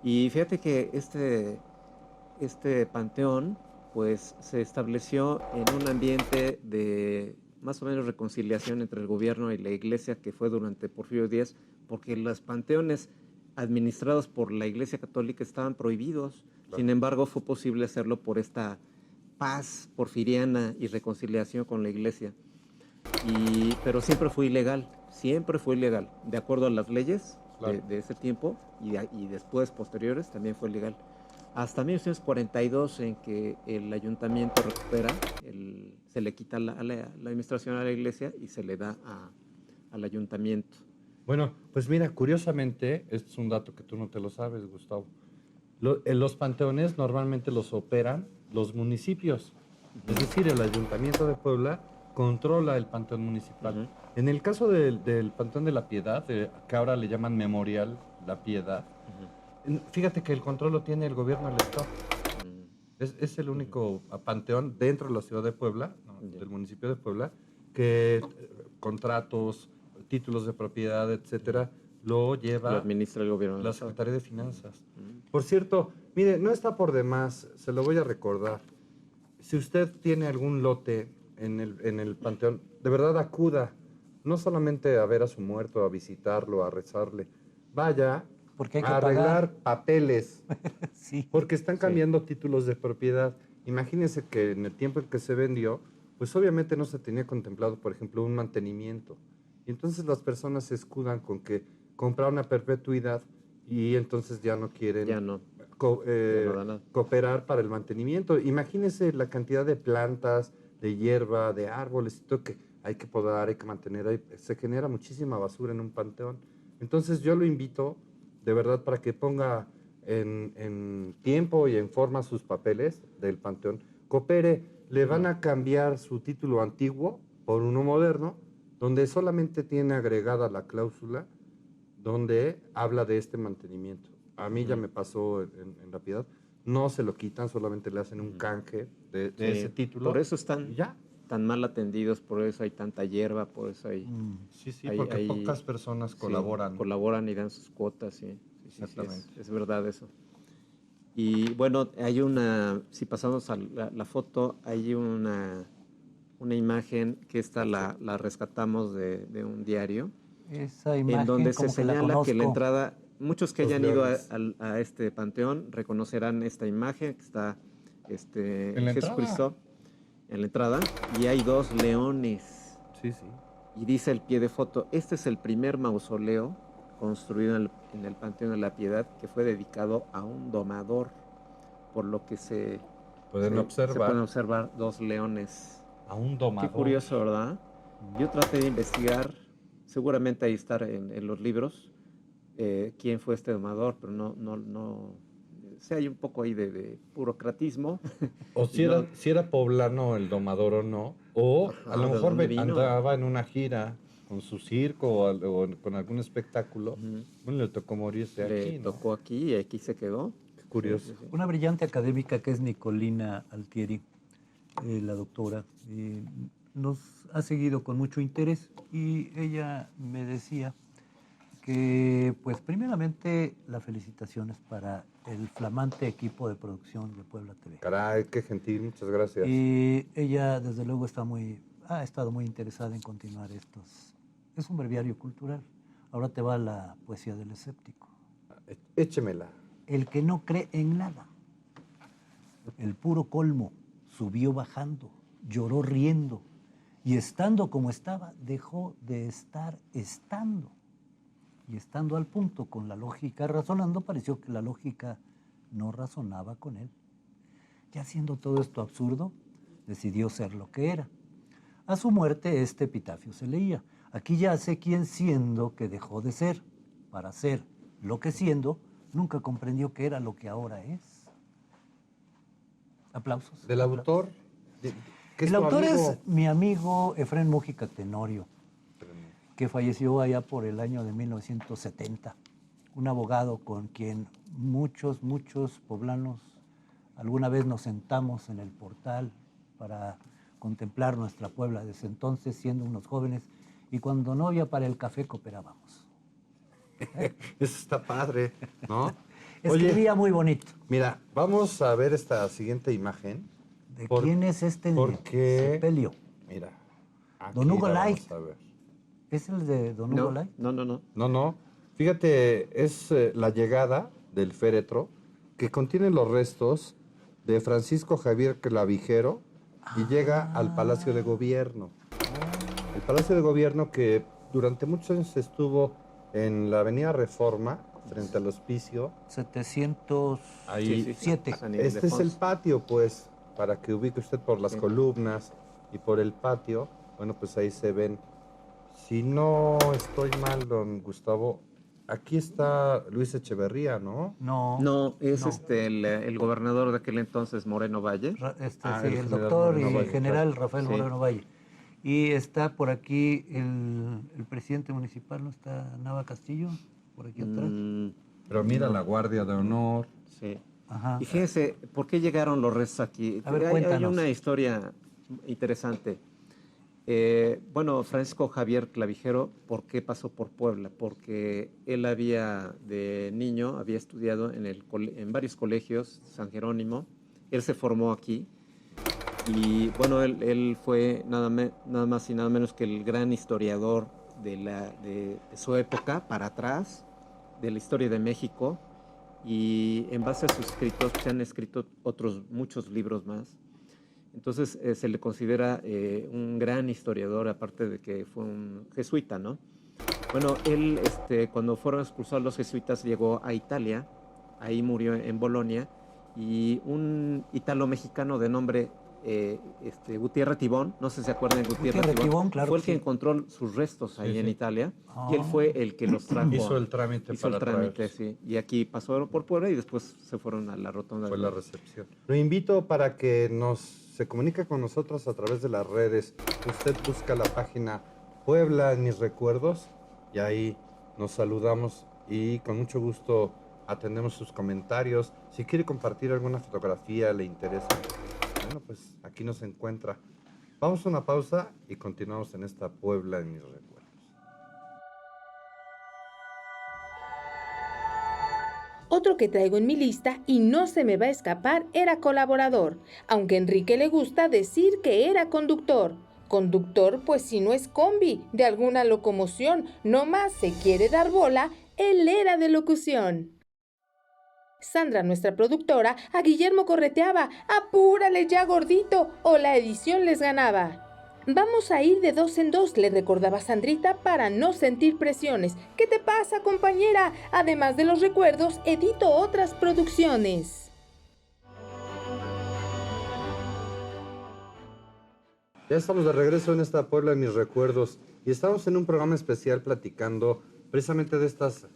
Y fíjate que este panteón pues se estableció en un ambiente de más o menos reconciliación entre el gobierno y la iglesia que fue durante Porfirio Díaz, porque los panteones administrados por la Iglesia Católica estaban prohibidos. Claro. Sin embargo, fue posible hacerlo por esta paz porfiriana y reconciliación con la iglesia. Pero siempre fue ilegal, de acuerdo a las leyes Claro. de ese tiempo y después posteriores también fue ilegal. Hasta 1942 en que el ayuntamiento recupera, se le quita la administración a la iglesia y se le da al ayuntamiento. Bueno, pues mira, curiosamente, este es un dato que tú no te lo sabes, Gustavo. Los panteones normalmente los operan los municipios. Es decir, el Ayuntamiento de Puebla controla el panteón municipal. En el caso del Panteón de la Piedad, que ahora le llaman Memorial La Piedad, fíjate que el control lo tiene el gobierno del Estado. Es el único panteón dentro de la ciudad de Puebla, ¿no? Del municipio de Puebla, que contratos, títulos de propiedad, etcétera, lo lleva Lo administra el gobierno del la Estado. Secretaría de Finanzas. Por cierto, mire, no está por demás, se lo voy a recordar. Si usted tiene algún lote en el panteón, de verdad acuda, no solamente a ver a su muerto, a visitarlo, a rezarle, vaya Porque hay que a arreglar pagar. papeles, Sí. porque están cambiando títulos de propiedad. Imagínense que en el tiempo en que se vendió, pues obviamente no se tenía contemplado, por ejemplo, un mantenimiento. Y entonces las personas se escudan con que compraron a perpetuidad y entonces ya no quieren Ya no. co- eh, Ya no da nada. cooperar para el mantenimiento. Imagínense la cantidad de plantas, de hierba, de árboles, y todo que hay que podar, hay que mantener. Se genera muchísima basura en un panteón. Entonces yo lo invito, de verdad, para que ponga en tiempo y en forma sus papeles del panteón. Coopere, le van a cambiar su título antiguo por uno moderno, donde solamente tiene agregada la cláusula donde habla de este mantenimiento. A mí ya me pasó en La Piedad. No se lo quitan, solamente le hacen un canje de Sí, ese título. Por eso están y ya. tan mal atendidos, por eso hay tanta hierba, por eso hay... Sí, sí, Ahí- porque ahí- pocas personas sí, colaboran. colaboran y dan sus cuotas, sí. Sí, Exactamente. es verdad eso. Y bueno, hay si pasamos a la foto, hay una imagen que esta la rescatamos de un diario, Esa imagen en donde se como que la señala que la conozco. entrada, muchos que Los hayan ido leones. a este panteón reconocerán esta imagen que está ¿En la Jesucristo en la entrada, y hay 2 leones. Sí, sí. Y dice el pie de foto, este es el primer mausoleo construido en el Panteón de la Piedad que fue dedicado a un domador, por lo que se Pueden se observar pueden observar 2 leones. a un Qué domador. curioso, ¿verdad? Yo traté de investigar, seguramente ahí está en los libros, quién fue este domador, pero no, sé, hay un poco ahí de burocratismo. O si era poblano el domador o no. O Ajá, a lo ¿de mejor dónde vino? andaba en una gira con su circo o con algún espectáculo. Ujú. Bueno, le tocó morirse Le aquí, ¿no? tocó aquí y aquí se quedó. Qué curioso. Sí, sí, sí. Una brillante académica que es Nicolina Altieri, la doctora, nos ha seguido con mucho interés y ella me decía que, pues primeramente, las felicitaciones para el flamante equipo de producción de Puebla TV. Caray, qué gentil, muchas gracias. Y ella, desde luego, ha estado muy interesada en continuar estos. Es un breviario cultural. Ahora te va la poesía del escéptico. Échemela. El que no cree en nada. El puro colmo subió bajando lloró riendo, y estando como estaba, dejó de estar estando. Y estando al punto con la lógica razonando, pareció que la lógica no razonaba con él. Ya siendo todo esto absurdo, decidió ser lo que era. A su muerte este epitafio se leía: aquí yace quien siendo que dejó de ser, para ser lo que siendo, nunca comprendió que era lo que ahora es. Aplausos. ¿Del aplausos. autor? ¿Qué El tu autor amigo? es mi amigo Efrén Mújica Tenorio, que falleció allá por el año de 1970. Un abogado con quien muchos poblanos alguna vez nos sentamos en el portal para contemplar nuestra Puebla desde entonces, siendo unos jóvenes, y cuando no había para el café cooperábamos. Eso está padre, ¿no? Escribía muy bonito. Mira, vamos a ver esta siguiente imagen. ¿De quién es este Porque, sepelio? mira, aquí Don Hugo la Lai. vamos a ver. ¿Es el de Don Hugo No, Lai? no, no, no. No, fíjate, es la llegada del féretro que contiene los restos de Francisco Javier Clavijero y llega al Palacio de Gobierno. El Palacio de Gobierno que durante muchos años estuvo en la Avenida Reforma, frente al hospicio. 707. Este es el patio, pues, para que ubique usted por las columnas y por el patio. Bueno, pues ahí se ven. Si no estoy mal, don Gustavo, aquí está Luis Echeverría, ¿no? No. No, es no. el gobernador de aquel entonces, Moreno Valle. Sí, el el general doctor Moreno y Valle, general Rafael Sí. Moreno Valle. Y está por aquí el presidente municipal, ¿no está Nava Castillo? Por aquí atrás. Pero mira la Guardia de Honor. Sí. Ajá. Y fíjense, ¿por qué llegaron los restos aquí? A ver, hay cuéntanos. una historia interesante. Bueno, Francisco Javier Clavijero, ¿por qué pasó por Puebla? Porque él de niño, había estudiado en varios colegios, San Jerónimo. Él se formó aquí. Y bueno, él fue nada más y nada menos que el gran historiador de su época para atrás, de la historia de México. Y en base a sus escritos se han escrito muchos libros más. Entonces se le considera un gran historiador, aparte de que fue un jesuita, ¿no? Bueno, él cuando fueron expulsados los jesuitas llegó a Italia, ahí murió en Bolonia, y un italo-mexicano de nombre Gutiérrez Tibón, no sé si se acuerdan de Gutiérrez Tibón, claro fue el que que sí. encontró sus restos ahí Sí, en sí. Italia, y él fue el que los trajo. Hizo el trámite Hizo para el trámite, traerlos. sí. Y aquí pasaron por Puebla y después se fueron a la rotonda. Fue la recepción. Lo invito para que se comunique con nosotros a través de las redes. Usted busca la página Puebla en mis recuerdos y ahí nos saludamos y con mucho gusto atendemos sus comentarios. Si quiere compartir alguna fotografía, le interesa, bueno, pues aquí nos encuentra. Vamos a una pausa y continuamos en esta Puebla en mis recuerdos. Otro que traigo en mi lista y no se me va a escapar era colaborador, aunque a Enrique le gusta decir que era conductor. Conductor, pues si no es combi, de alguna locomoción, no más se quiere dar bola, él era de locución. Sandra, nuestra productora, a Guillermo correteaba, apúrale ya gordito, o la edición les ganaba. Vamos a ir de 2 en 2, le recordaba Sandrita para no sentir presiones. ¿Qué te pasa, compañera? Además de los recuerdos, edito otras producciones. Ya estamos de regreso en esta Puebla en mis recuerdos y estamos en un programa especial platicando precisamente de estas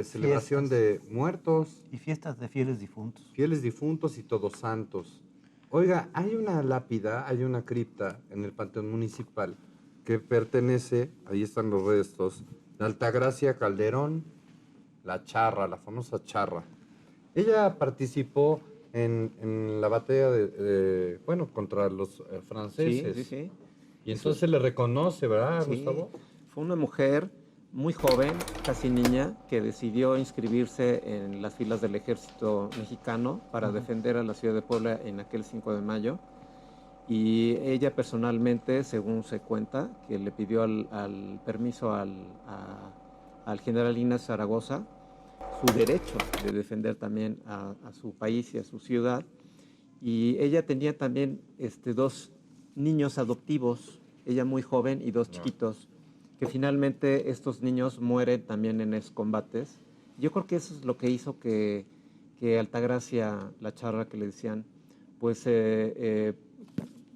celebración de muertos, Y fiestas de fieles difuntos. fieles difuntos y todos santos. Oiga, hay una lápida, hay una cripta en el Panteón Municipal que pertenece, ahí están los restos, de Altagracia Calderón, la charra, la famosa charra. Ella participó en la batalla contra los franceses. Sí, sí, sí. Y entonces se le reconoce, ¿verdad, Sí, Gustavo? fue una mujer muy joven, casi niña, que decidió inscribirse en las filas del ejército mexicano para defender a la ciudad de Puebla en aquel 5 de mayo. Y ella personalmente, según se cuenta, que le pidió permiso al general Ignacio Zaragoza su derecho de defender también a su país y a su ciudad. Y ella tenía también dos niños adoptivos, ella muy joven y dos chiquitos, que finalmente estos niños mueren también en esos combates. Yo creo que eso es lo que hizo que Altagracia, la charra que le decían, pues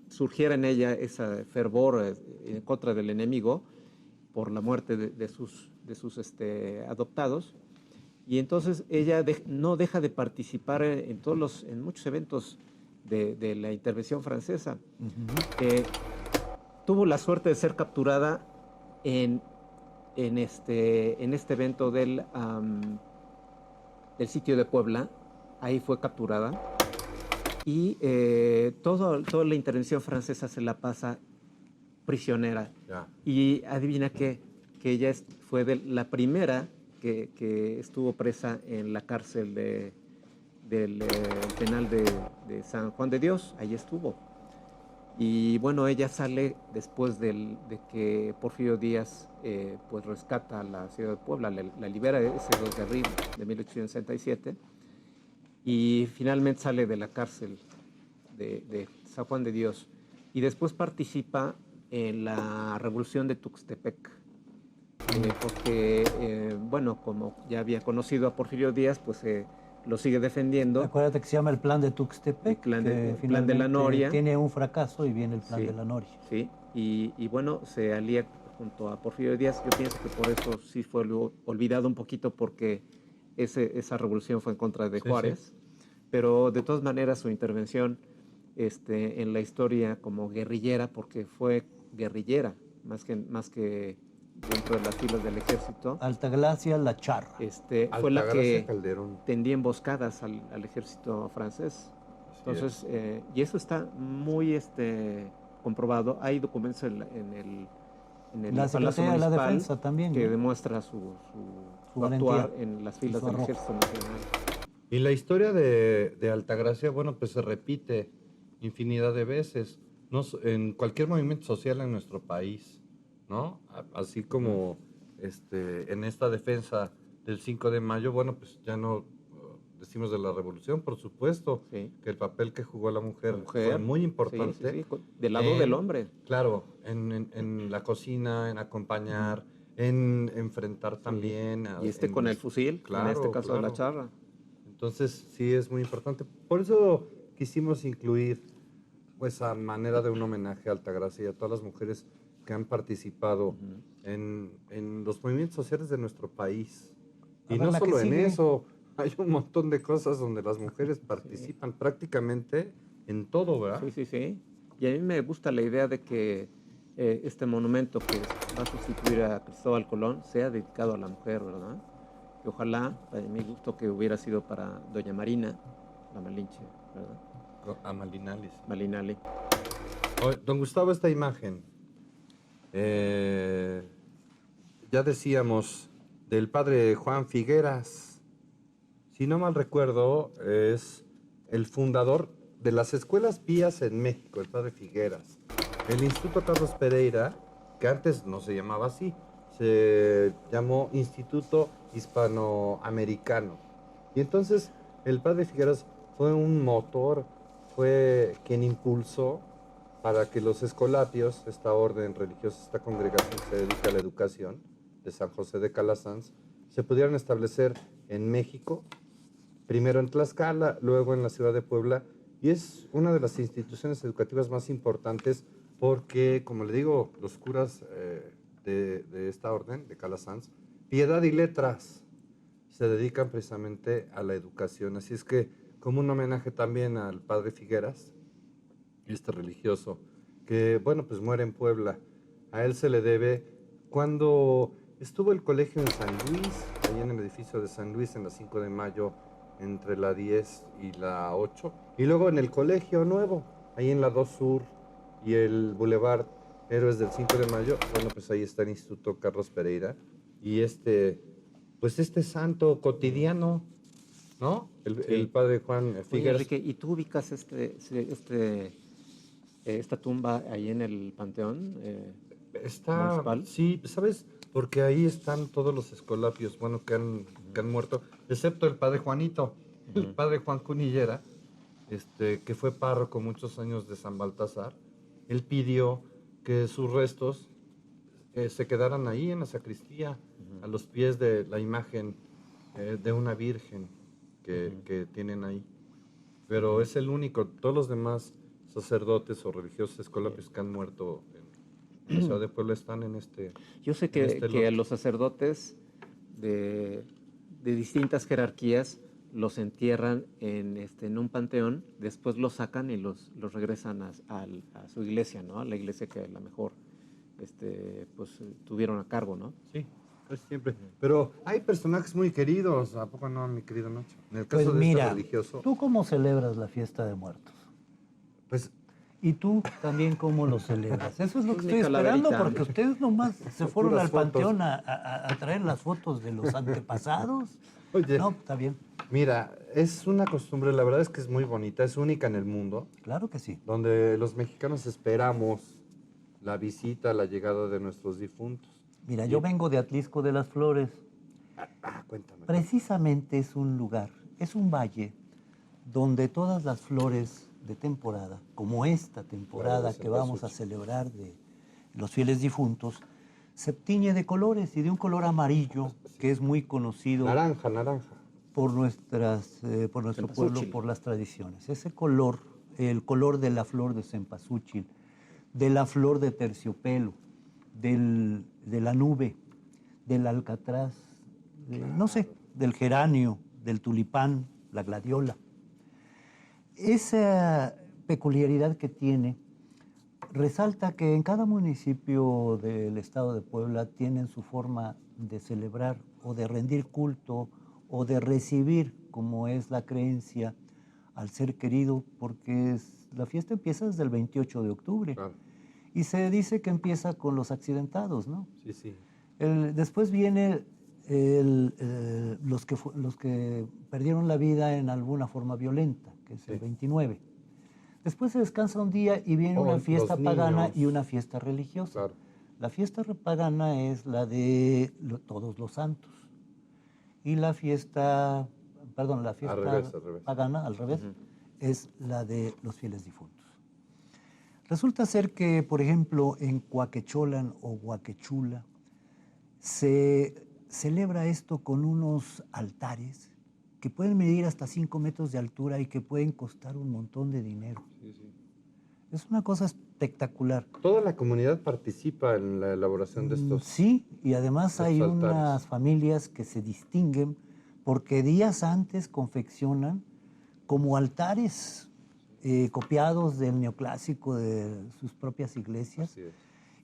surgiera en ella ese fervor en contra del enemigo por la muerte de sus adoptados. Y entonces ella no deja de participar en muchos eventos de la intervención francesa. Tuvo la suerte de ser capturada en este evento del sitio de Puebla. Ahí fue capturada. Y toda la intervención francesa se la pasa prisionera. Ya. Y adivina qué, que ella fue la primera que estuvo presa en la cárcel del penal de San Juan de Dios. Ahí estuvo. Y bueno, ella sale después de que Porfirio Díaz pues rescata a la ciudad de Puebla, la libera ese 2 de abril de 1867, y finalmente sale de la cárcel de San Juan de Dios. Y después participa en la revolución de Tuxtepec, porque, bueno, como ya había conocido a Porfirio Díaz, pues lo sigue defendiendo. Acuérdate que se llama el plan de Tuxtepec, El plan de finalmente la Noria. tiene un fracaso y viene el plan Sí, de la Noria. Sí, y bueno, se alía junto a Porfirio Díaz. Yo pienso que por eso sí fue olvidado un poquito, porque esa revolución fue en contra de Juárez. Pero de todas maneras su intervención en la historia como guerrillera, porque fue guerrillera, más que dentro de las filas del ejército. Altagracia La Charra. Fue la que Calderón. tendía emboscadas al ejército francés. Entonces, y eso está muy comprobado. Hay documentos en el La Palacio Secretaría de la Municipal Defensa también, que ¿no? demuestra su valentía actuar en las filas su del arrojo. Ejército Nacional. Y la historia de Altagracia, bueno, pues se repite infinidad de veces, ¿no? En cualquier movimiento social en nuestro país, ¿no? Así como en esta defensa del 5 de mayo, bueno, pues ya no decimos de la revolución, por supuesto, Sí. que el papel que jugó la mujer, La fue muy importante. Sí, del lado del hombre. Claro, en la cocina, en acompañar, en enfrentar también. Y con el fusil, Claro, en este caso de la claro. charra. Entonces, sí, es muy importante. Por eso quisimos incluir, pues, a manera de un homenaje a Altagracia y a todas las mujeres que han participado en los movimientos sociales de nuestro país. A Y ver, no la que solo en sigue. eso, hay un montón de cosas donde las mujeres participan prácticamente en todo, ¿verdad? Sí, sí, sí. Y a mí me gusta la idea de que este monumento que va a sustituir a Cristóbal Colón sea dedicado a la mujer, ¿verdad? Y ojalá, a mi gusto, que hubiera sido para doña Marina, la Malinche, ¿verdad? A Malinali. Sí. Malinali. Don Gustavo, esta imagen, ya decíamos, del padre Juan Figueras. Si no mal recuerdo, es el fundador de las escuelas pías en México, el padre Figueras. El Instituto Carlos Pereira, que antes no se llamaba así, se llamó Instituto Hispanoamericano. Y entonces el padre Figueras fue un motor, fue quien impulsó para que los escolapios, esta orden religiosa, esta congregación que se dedica a la educación de San José de Calasanz, se pudieran establecer en México, primero en Tlaxcala, luego en la ciudad de Puebla, y es una de las instituciones educativas más importantes porque, como le digo, los curas de esta orden, de Calasanz, Piedad y Letras, se dedican precisamente a la educación. Así es que, como un homenaje también al padre Figueras, este religioso, que, bueno, pues muere en Puebla. A él se le debe cuando estuvo el colegio en San Luis, ahí en el edificio de San Luis, en la 5 de mayo, entre la 10 y la 8, y luego en el colegio nuevo, ahí en la 2 Sur y el Boulevard Héroes del 5 de mayo, bueno, pues ahí está el Instituto Carlos Pereira, y pues este santo cotidiano, ¿no? El padre Juan Oye, Figueras. Enrique, ¿y tú ubicas esta tumba ahí en el Panteón Está, municipal? sí, ¿sabes? Porque ahí están todos los escolapios, bueno, que han muerto, excepto el padre Juanito, el padre Juan Cunillera, que fue párroco muchos años de San Baltasar, él pidió que sus restos se quedaran ahí en la sacristía, a los pies de la imagen de una virgen que tienen ahí. Pero es el único, todos los demás sacerdotes o religiosos escolapis que han muerto en la ciudad de Puebla están en este. Yo sé que a los sacerdotes de distintas jerarquías los entierran en un panteón, después los sacan y los regresan a su iglesia, ¿no? A la iglesia que a lo mejor pues tuvieron a cargo, ¿no? Sí, casi siempre. Pero hay personajes muy queridos, ¿a poco no, mi querido Nacho? En el caso Pues de mira, este religioso, ¿tú cómo celebras la fiesta de muertos? pues ¿Y tú también cómo lo celebras? Eso es lo que Mi estoy esperando, calaverita. porque ustedes nomás se fueron Puras al fotos. panteón a traer las fotos de los antepasados. Oye. No, está bien, mira, es una costumbre, la verdad es que es muy bonita, es única en el mundo, claro que sí. donde los mexicanos esperamos la visita, la llegada de nuestros difuntos. Mira, yo vengo de Atlisco de las Flores. Cuéntame. Precisamente es un lugar, es un valle donde todas las flores de temporada, como esta temporada Claro, de que vamos a cempasúchil. celebrar de los fieles difuntos, se tiñe de colores y de un color amarillo que es muy conocido Naranja. por nuestro pueblo, por las tradiciones. Ese color, el color de la flor de cempasúchil, de la flor de terciopelo, de la nube, del alcatraz, no sé, del geranio, del tulipán, la gladiola. Esa peculiaridad que tiene resalta que en cada municipio del estado de Puebla tienen su forma de celebrar o de rendir culto o de recibir, como es la creencia, al ser querido, porque la fiesta empieza desde el 28 de octubre. Claro. Y se dice que empieza con los accidentados, ¿no? Sí. Después viene los que perdieron la vida en alguna forma violenta, que es el 29. Después se descansa un día y viene una fiesta los pagana niños. y una fiesta religiosa. Claro. La fiesta pagana es la de todos los santos. Y la fiesta Al revés. pagana, al revés, es la de los fieles difuntos. Resulta ser que, por ejemplo, en Cuaquecholan o Huaquechula se celebra esto con unos altares que pueden medir hasta 5 metros de altura y que pueden costar un montón de dinero. Sí. Es una cosa espectacular. Toda la comunidad participa en la elaboración de estos. Sí, y además estos hay altares. unas familias que se distinguen porque días antes confeccionan como altares copiados del neoclásico de sus propias iglesias Así es.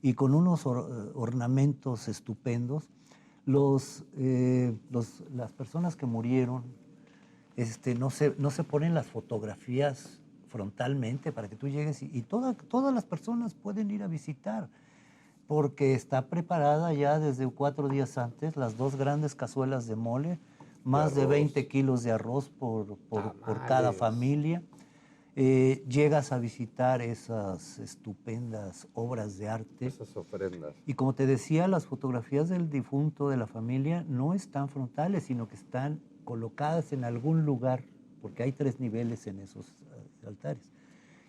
y con unos ornamentos estupendos. Las personas que murieron no se ponen las fotografías frontalmente para que tú llegues y todas las personas pueden ir a visitar porque está preparada ya desde 4 días antes las 2 grandes cazuelas de mole, más de 20 kilos de arroz por cada Tamales. familia. Llegas a visitar esas estupendas obras de arte. Esas ofrendas. Y como te decía, las fotografías del difunto de la familia no están frontales, sino que están colocadas en algún lugar, porque hay 3 niveles en esos altares.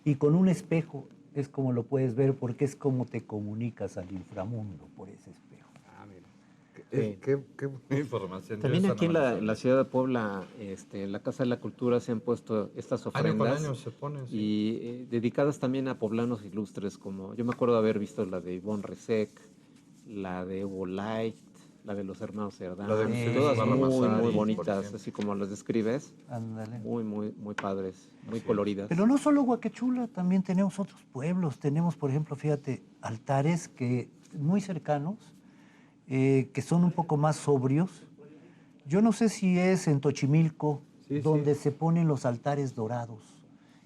Y con un espejo es como lo puedes ver, porque es como te comunicas al inframundo por ese espejo. Mira. Qué buena información. También Yo esa aquí no me la en la sabía. ciudad de Puebla, en la Casa de la Cultura se han puesto estas Año con ofrendas año se ponen. Sí. y dedicadas también a poblanos ilustres, como yo me acuerdo de haber visto la de Ivonne Resec, la de Hugo Light, la de los hermanos Cerdán, La de José todas Navarro muy Massari, por bonitas, ejemplo. así como las describes, Ándale. muy padres, muy Así es. coloridas. Pero no solo Huaquechula, también tenemos otros pueblos. Tenemos, por ejemplo, fíjate, altares muy cercanos, que son un poco más sobrios. Yo no sé si es en Tochimilco, Sí, donde sí. se ponen los altares dorados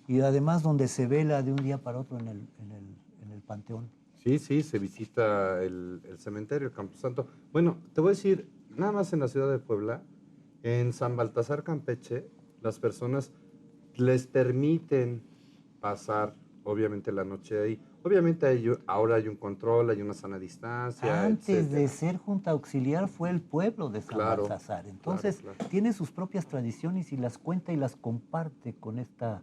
y además donde se vela de un día para otro en el panteón. Sí, se visita el cementerio, el Camposanto. Bueno, te voy a decir, nada más en la ciudad de Puebla, en San Baltasar, Campeche, las personas les permiten pasar, obviamente, la noche ahí. Obviamente ahora hay un control, hay una sana distancia, Antes de etcétera. ser Junta Auxiliar fue el pueblo de San Claro, Baltasar. Entonces claro. tiene sus propias tradiciones y las cuenta y las comparte con esta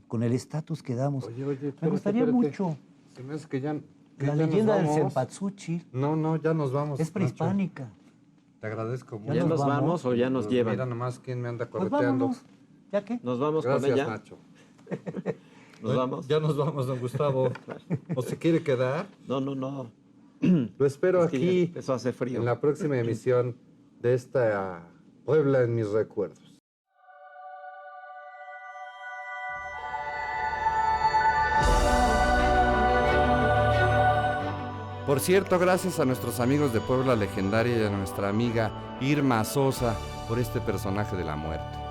con el estatus que damos. Oye, Me espérate, gustaría espérate. mucho. Se me hace que ya La nos leyenda del vamos. Cempasúchil No, ya nos vamos. es Nacho. prehispánica. Te agradezco mucho. ¿Ya nos nos vamos o ya nos Pues llevan? Mira nomás quién me anda Pues correteando. vámonos. ¿Ya qué? ¿Nos vamos Gracias, con ella? Nacho. ¿Nos vamos? Ya nos vamos, don Gustavo. ¿O se quiere quedar? No. Lo espero Es que ya aquí empezó a hacer frío. en la próxima emisión de esta Puebla en mis recuerdos. Por cierto, gracias a nuestros amigos de Puebla Legendaria y a nuestra amiga Irma Sosa por este personaje de la muerte.